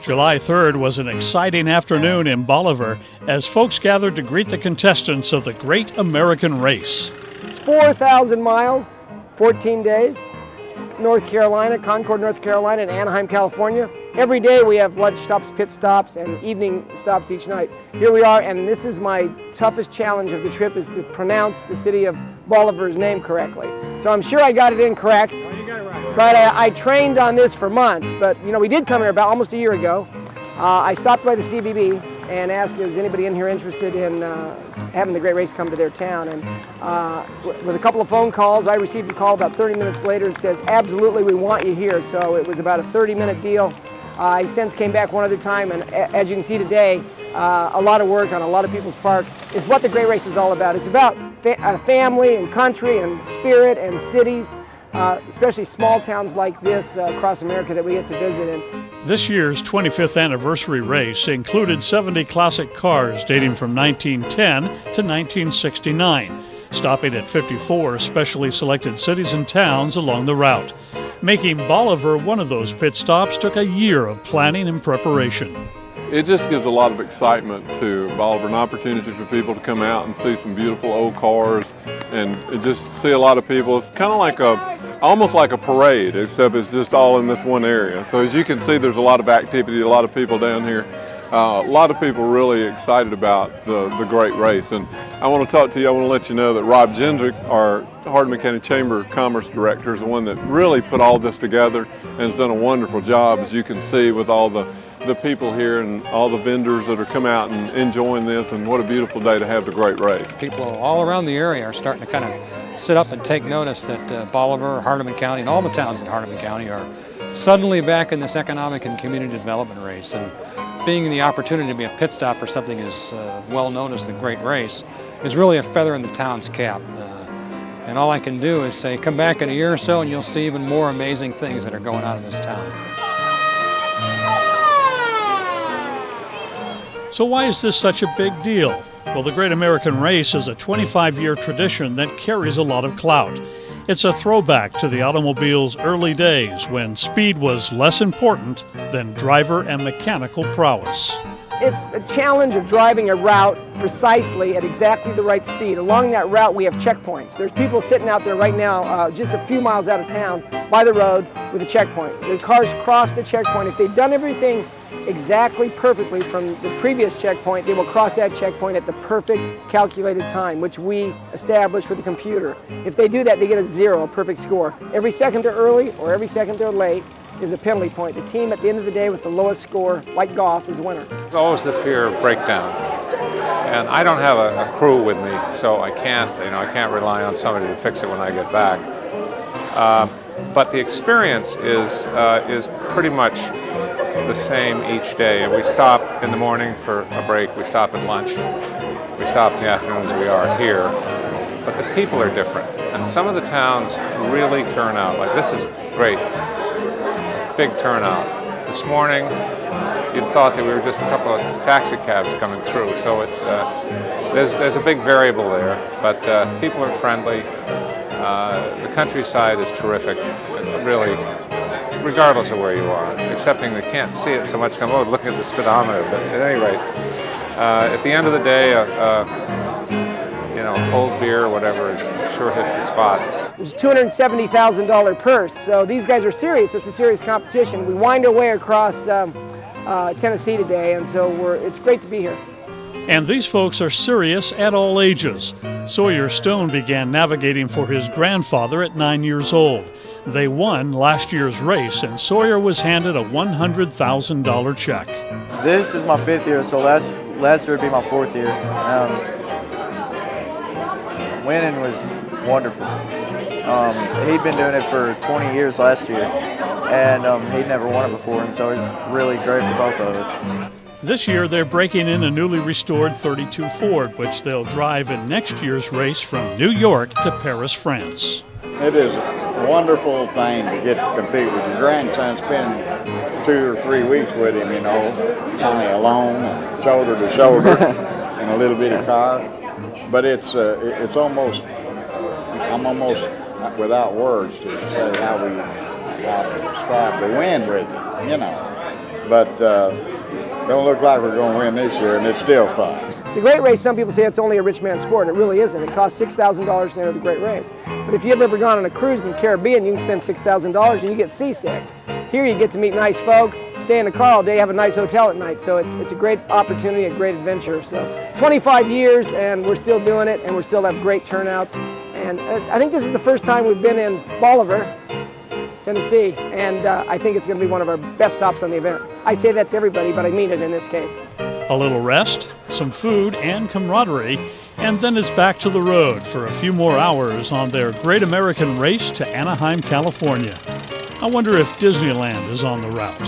July 3rd was an exciting afternoon in Bolivar as folks gathered to greet the contestants of the Great American Race. It's 4,000 miles, 14 days, North Carolina, Concord, North Carolina, and Anaheim, California. Every day we have lunch stops, pit stops, and evening stops each night. Here we are, and this is my toughest challenge of the trip, is to pronounce the city of Bolivar's name correctly. So I'm sure I got it incorrect. Oh, you got it right. But I trained on this for months. But you know, we did come here about almost a year ago. I stopped by the CBB and asked, is anybody in here interested in having the Great Race come to their town? And with a couple of phone calls, I received a call about 30 minutes later that says, absolutely, we want you here. So it was about a 30-minute deal. I since came back one other time, and as you can see today, a lot of work on a lot of people's parts is what the Great Race is all about. It's about family and country and spirit and cities, especially small towns like this across America that we get to visit in. This year's 25th anniversary race included 70 classic cars dating from 1910 to 1969, stopping at 54 specially selected cities and towns along the route. Making Bolivar one of those pit stops took a year of planning and preparation. It just gives a lot of excitement to Bolivar, an opportunity for people to come out and see some beautiful old cars and just see a lot of people. It's kind of like almost like a parade, except it's just all in this one area. So as you can see, there's a lot of activity, a lot of people down here. A lot of people really excited about the Great Race. And I want to talk to you, I want to let you know that Rob Jendrick, our Hardeman County Chamber of Commerce Director, is the one that really put all this together and has done a wonderful job, as you can see, with all the people here and all the vendors that are come out and enjoying this. And what a beautiful day to have the Great Race. People all around the area are starting to kind of sit up and take notice that Bolivar, Hardeman County, and all the towns in Hardeman County are suddenly back in this economic and community development race. And being the opportunity to be a pit stop for something as well known as the Great Race is really a feather in the town's cap. And all I can do is say, come back in a year or so and you'll see even more amazing things that are going on in this town. So why is this such a big deal? Well, the Great American Race is a 25-year tradition that carries a lot of clout. It's a throwback to the automobile's early days when speed was less important than driver and mechanical prowess. It's a challenge of driving a route precisely at exactly the right speed. Along that route, we have checkpoints. There's people sitting out there right now, just a few miles out of town, by the road with a checkpoint. The cars cross the checkpoint. If they've done everything exactly perfectly from the previous checkpoint, they will cross that checkpoint at the perfect calculated time, which we establish with the computer. If they do that, they get a zero, a perfect score. Every second they're early or every second they're late is a penalty point. The team at the end of the day with the lowest score, like golf, is the winner. There's always the fear of breakdown. And I don't have a crew with me, so I can't rely on somebody to fix it when I get back. But the experience is pretty much the same each day. And we stop in the morning for a break, we stop at lunch, we stop in the afternoon as we are here. But the people are different. And some of the towns really turn out. Like, this is great. It's a big turnout. This morning, you'd thought that we were just a couple of taxi cabs coming through. So it's there's a big variable there. But people are friendly. The countryside is terrific, really, regardless of where you are, excepting they can't see it so much. Come over looking at the speedometer, but at any rate, at the end of the day, a cold beer or whatever sure hits the spot. It's a $270,000 purse, so these guys are serious. It's a serious competition. We wind our way across Tennessee today, and so it's great to be here. And these folks are serious at all ages. Sawyer Stone began navigating for his grandfather at 9 years old. They won last year's race, and Sawyer was handed a $100,000 check. This is my 5th year, so last year would be my 4th year. Winning was wonderful. He'd been doing it for 20 years last year, and he'd never won it before, and so it's really great for both of us. This year, they're breaking in a newly restored 32 Ford, which they'll drive in next year's race from New York to Paris, France. It is a wonderful thing to get to compete with your grandson, spend 2 or 3 weeks with him, kind of alone, and shoulder to shoulder in a little bitty car. But it's almost, I'm almost without words to say how to describe the win with him, but don't look like we're going to win this year, and it's still fun. The Great Race, some people say it's only a rich man's sport. It really isn't. It costs $6,000 to enter the Great Race. But if you've ever gone on a cruise in the Caribbean, you can spend $6,000 and you get seasick. Here you get to meet nice folks, stay in the car all day, have a nice hotel at night. So it's a great opportunity, a great adventure. So 25 years and we're still doing it, and we still have great turnouts. And I think this is the first time we've been in Bolivar, Tennessee, and I think it's going to be one of our best stops on the event. I say that to everybody, but I mean it in this case. A little rest, some food, and camaraderie, and then it's back to the road for a few more hours on their Great American Race to Anaheim, California. I wonder if Disneyland is on the route.